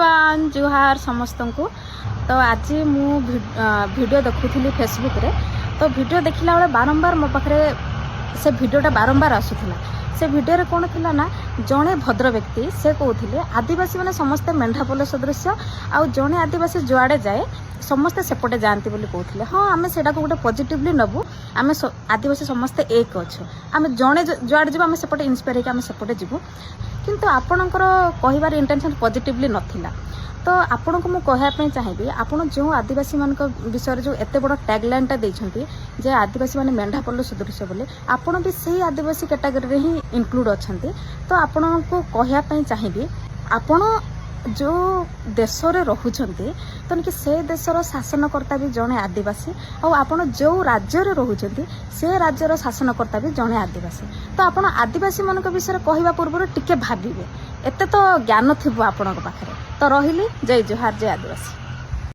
Everyone जुहार समस्त को। तो आज मु वीडियो देखुली फेसबुक रे। तो वीडियो देखला बेले बारंबार मो पाखे से वीडियोटा बारंबार आसूला। से वीडियो रे कौन थिला ना जड़े भद्र व्यक्ति से कहते आदिवासी मैंने समस्ते मेढापोल सदृश आउ जड़े आदिवासी जुआड़े जाए समस्ते सेपटे जाती बोली कहते। हाँ आम से गोटे पॉजिटिवली नबू आम आदिवासी समस्ते एक अच्छु आम जड़े जुआड़े जीव आम सेपटे इन्स्पायर होकर आम सेपटे जीवु किंतु आपणकर कहबार इंटेंशन पॉजिटिवली नथिला। तो आपण को मुझे कहवाई चाहिए आपड़ जो आदिवासी मान विषय जो एत बड़ टैगलाइनटा देते जे आदिवासी माने मेढापोल सदृश बोले आपण भी सही आदिवासी कैटेगरी ही इनक्लूड अच्छा। तो आपण को कहवाई चाहिए आपण जो देश रे रहुचंती तो कि से देशर शासनकर्ता भी जड़े आदिवासी और आपण जो राज्य रे रहुचंती से राज्यर शासनकर्ता भी जड़े आदिवासी। तो आपण आदिवासी मान विषय कहवा पूर्व टिके भाविबे एते तो ज्ञान थिबो आपण पाखरे। तो रहिली जय जोहार जय आदिवासी।